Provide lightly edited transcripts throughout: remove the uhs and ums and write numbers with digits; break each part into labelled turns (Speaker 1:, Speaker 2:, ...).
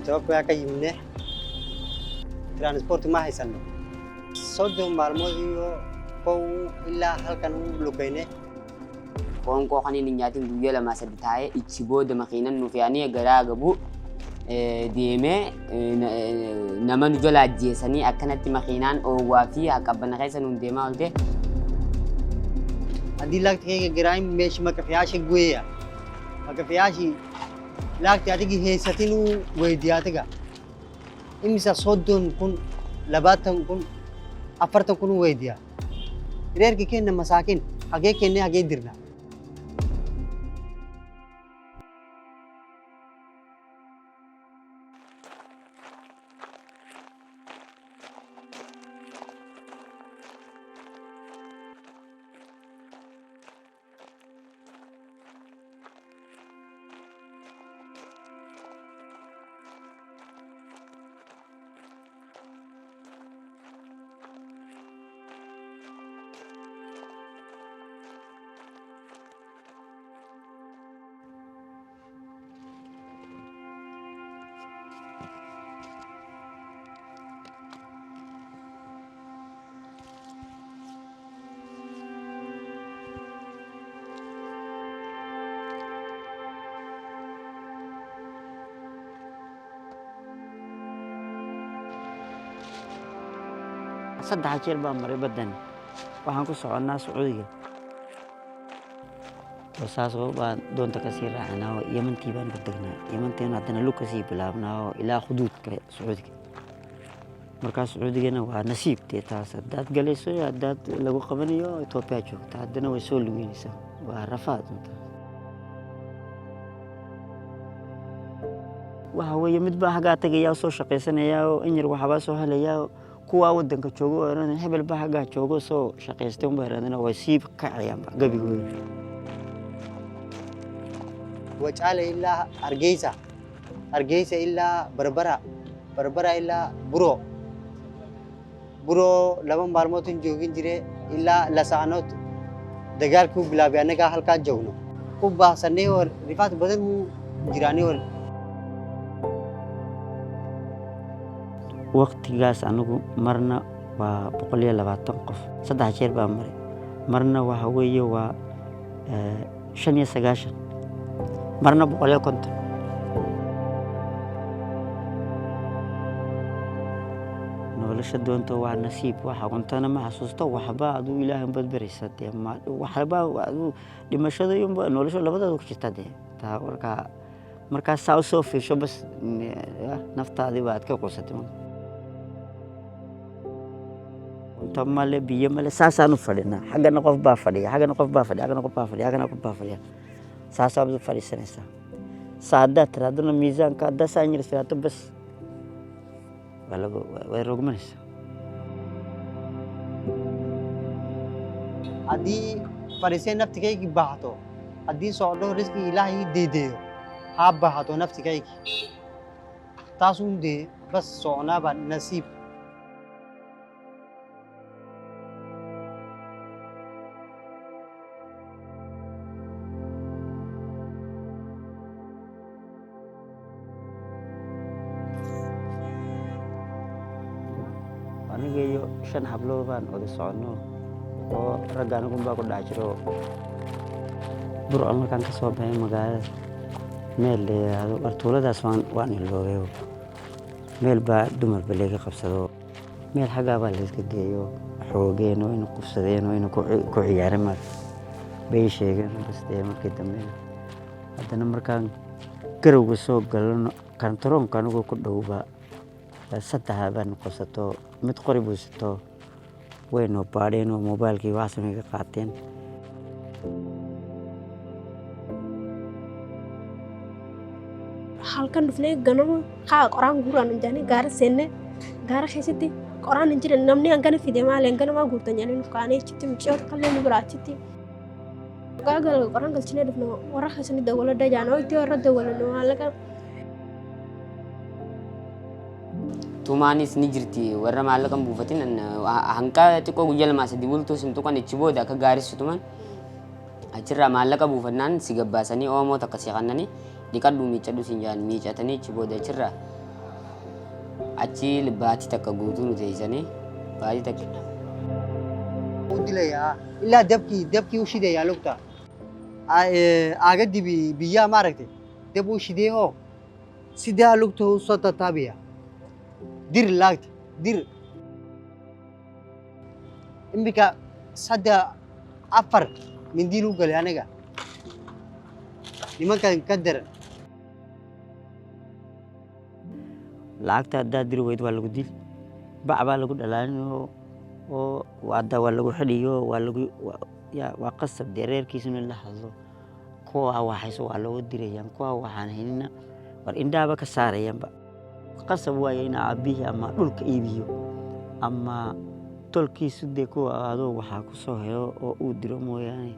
Speaker 1: Itoophiyaa akka himne tiraanispoortii maa haysanno. Soddon maalmooti yoo ka'uu illaa halkan lukkayne.
Speaker 2: Qoonqoo kan inni nyaatiin guyyaa lama sadii taa'ee ichi booda makiinan nuuf yaanii garaa gabu deemee nama nu jala ajjeesanii akkanatti makiinaan oowwaa fi qabbana keessa nuun deemaa oolte.
Speaker 1: Haddii laakti kee garaayim meeshi maqafiyaashii guyeya. Maqafiyaashii laakti ati geessatinuu waydiyaatiga. Imisa soddon kun labaatan kun afartan kun waydiya. Reerki kenna masaakin hagee kennee hagee dirna.
Speaker 3: صدق شيء بامر بدن وهانكو سعنا سعودية وساسو بعد دون تكسير أنا يمن تيبان بدنا يمن تيان عندنا لوكسي بلابنا إلى حدود كسعودية مركز سعودية أنا نصيب تيتاس دات جلسوا يا دات لو قبلني يا إثيوبيا شو تعدنا ويسول وينسا وعرفات وهو يمد بحاجات جيا وصو شقيسنا يا إنجر وحباسو هلا يا kuwa wadanka joogo oo hebel bahaga joogo soo shaqeystay un baaradana way siib ka cayaan gabigood
Speaker 1: Wacaale illaa Hargeysa illaa Barbara illaa Buroo laba maalmootin joogin jire illaa Lasaanoot dagaalkuu bilaabay annagaa halkaa joogno ku baahsanee oo rifaat badan jiraanii
Speaker 3: وقت جاس أنو مرنا وبقولي لبعضن قف صدق شيء بأمري مرنا وهوية شنية سجاشن مرنا بقولي كنت نولش الدون تو عن نصيب واحد كنت أنا محسوس تو وحبا أدو إله بدبريس تي ما وحبا أدو لما شذ يوم نولش ولا بدو كشتادي تا مركز ساوث سوفي شو بس نفط هذه بعد كقصة من تمالي بيمالي ساسا نفرنا حاجة نقف بافري حاجة نقف بافري ساسا بزو فري سنسا سادة ترادنا ميزان كادا سانير سياتو بس ولا ويروغمنس
Speaker 1: أدي فريسين نفتكي كي باهتو أدي سعودو رزق إلهي ديو هاب باهتو نفتكي تاسون دي بس سعونا با نصيب
Speaker 3: أنا جايو شن حبلو بان أودي سعنو ورجعنا كم باكو داشرو برو أنا كان كسب بهم مجال ميل هذا أرتولا داسوان واني اللوجيو ميل با دمر بليك قبصدو ميل حاجة بالله كديو حوجين وين قبصدين وين كعيار ما بيشيء بس دائما كده ميل هذا نمر كان كروج سوق قالوا كان ترون كانوا كدوبا سدها بان قصتو متقرب وستو وينو بارينو موبايل كي واسمي قاتين
Speaker 4: halkan dufnay ganamo ka qoraan guuraan injani gaar senne gaar xisiti qoraan injira namni an kana fide maalen kana ma guurtan yani qaanay chitim chot qalle ni baraachiti gaagal qoraan galchine dufno wara xasani dawla dajano ite wara dawla no halaka
Speaker 2: Tumanis ni jirti warra maallaqan buufatin hanqa xiqqoo guyyaa lama sadii bultuu simtu kan ichi booda akka gaarisu tuman achirraa maallaqa buufannaan si gabbaasanii oomoo takka si qannanii dhiqadhu miicadhu siin jaan miicatanii ichi booda achirraa achi baatii takka guutuu nu teessanii baatii takka
Speaker 1: ودليا إلا دبكي وش ده يا لقطة أجد بيا ما ركتي دب وش ده هو سيدا لقطة صوت تابية دير لاكت دير إمبكا صدا أفر من دي لوكال يعني كا لما كان كدر
Speaker 3: lacagta haddaad diri weyd waa lagu dil bac baa lagu dhalaalinayo oo hadda waa lagu xidhiyo waa qasab dee reerkiisuna la hadlo kuwa waxayso waa looga dirayaan kuwa waxaan haynina war indhaaba ka saarayaanba qasab waaye in aabihi ama dhulka iibiyo ama tolkiisu dee kuwa adoo waxaa ku soo helo oo uu diro mooyaane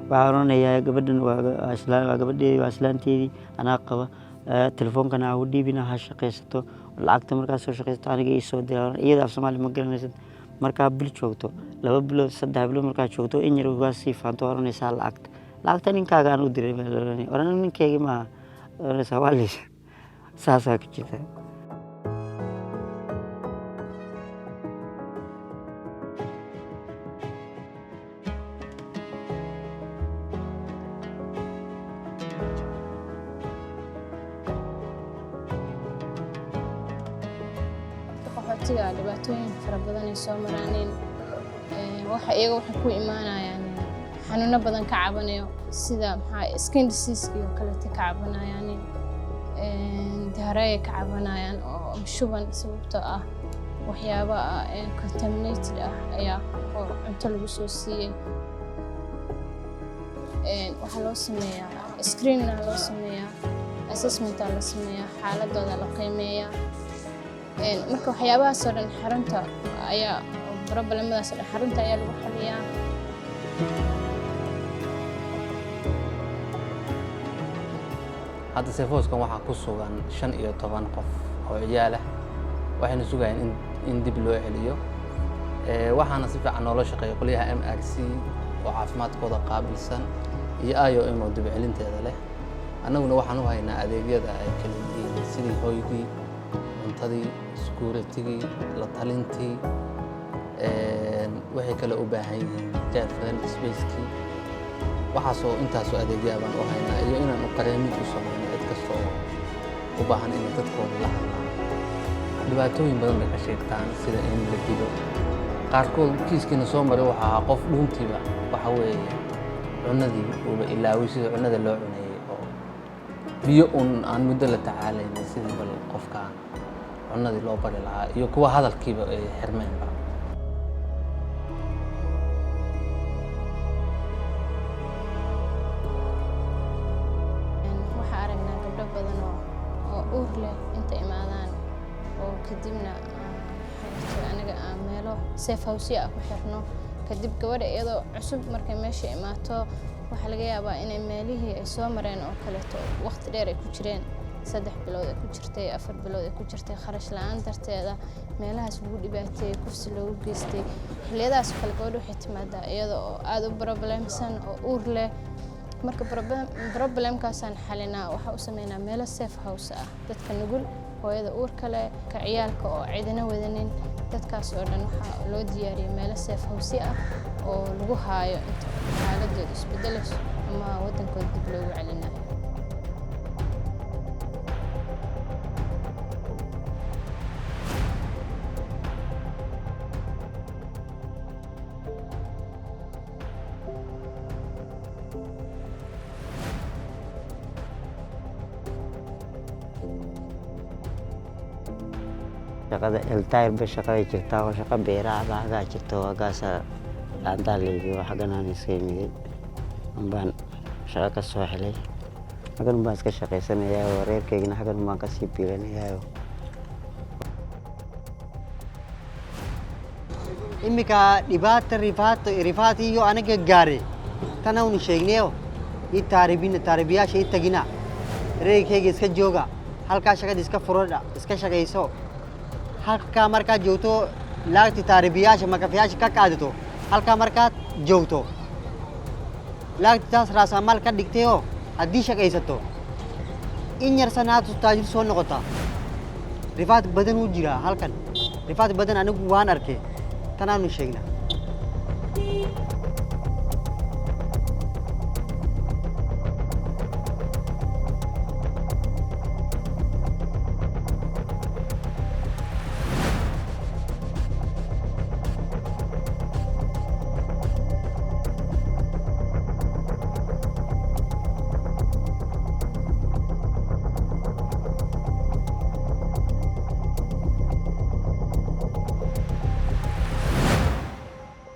Speaker 3: waxaan oranayaa gabadhan waa gabadheedii waa islaanteedii anaa qaba telefoonkan ha u dhiibina ha shaqaysato lacagta markaa soo shaqaysato aniga ii soo dira iyada af soomaali ma garanaysid markaa bil joogto 2 bilood 3 bilood markaa joogto in yar waa sii faanto oranaysaa lacagta ninkaaga aan u diray oran ninkeyga ma oranaysaa waa leesh saasaa ka jirta
Speaker 5: qaxootiga dhibaatooyin fara badan ay soo maraan waxa iyaga waxa ku imaanayaan xanuuno badan ka cabanayo sida skin disease iyo kale ka cabanayaan diarrhea ka cabanayaan oo shuban sababtoo ah waxyaabo contaminated ah ayaa oo cunto lagu soo siiyay waxa loo sameeyaa screening loo sameeyaa assessment la sameeyaa xaaladooda la qiimeeyaa marka waxyaabahaas oo dhan xarunta ayaa problemadaas oo dhan xarunta ayaa lagu xaliyaa
Speaker 6: hadda seefooskan waxaa ku sugan 15 qof oo ciyaal ah waxayna sugayaan in dib loo celiyo waxaana si fiican noola shaqeeya qoliyaha MRC oo caafimaadkooda qaabilsan iyo IOM oo dib celinteeda leh annaguna waxaan u haynaa adeegyada ay kala yihiin sidii hoygii cuntadii iskuulatigi la talintii waxay kale u baahan yihiin jaarfadan spacekii waxaasoo intaasoo adeegyaa baan u haynaa iyo inaan u qareemid u samayno cid kastoo u baahan inay dadkooda la hadlaan dhibaatooyin badan bay ka sheegtaan sida in la dilo qaarkood kiiskiina soo maray waxa ahaa qof dhuuntiiba waxa weeye cunadii uuba ilaaway sida cunada loo cuneeyey oo biyo aan muddo la tacaalaynay sidii bal qofkaan cunadii loo bari lahaa iyo kuwa hadalkiiba ay xirmeenba
Speaker 5: waxaa aragnaa gabdho badan oo uur leh inta imaadaan oo kadibna anaga aan meelo safe house ah ku xirno kadib gabadha iyadoo cusub markay meesha imaato waxaa laga yaabaa inay meelihii ay soo mareen oo kaleeto waqti dheer ay ku jireen 3 bilood ay ku jirtay 4 bilood ay ku jirtay kharash la'aan darteeda meelahaas lagu dhibaateeyay kufsi loogu geystay xilliyadaas kale gabadhu waxay timaadaa iyada oo aad u problemsan oo uur leh marka problemkaasaan xalinaa waxaa u sameynaa meelo safe house ah dadka nugul hooyada uurka leh ka ciyaalka oo cidina wadanin dadkaas oo dhan waxaa loo diyaariyay meelo safe house ah oo lagu haayo inta xaaladooda isbedelayso ama wadankooda dib loogu celinayo
Speaker 3: shaqada eltayr ba shaqada jirtaa oo shaqa beeraha baagaa jirta waagaasa aantaa leegiyo xagganaan iska yimid baan shaqa ka soo helay xaggan baan iska shaqaysanayaa oo reerkaygana xaggan baan ka sii biilanayaa
Speaker 1: imika dhibaata rifaati iyo anaga gaare tana unu sheegnayo ii taaribiyaasha ii tagina reerkayga iska jooga halkaa shaqada iska furadha iska shaqayso halkaa markaad joogto laagti taaribiyaasha makafiyaasha ka qaadato halkaa markaad joogto laagti taas raasaa maal ka dhigtee oo haddii shaqaysato in yar sanaatu taajir soo noqota rifaat badan uu jira halkan rifaat badan anigu waan arkay tanaanu sheegnaa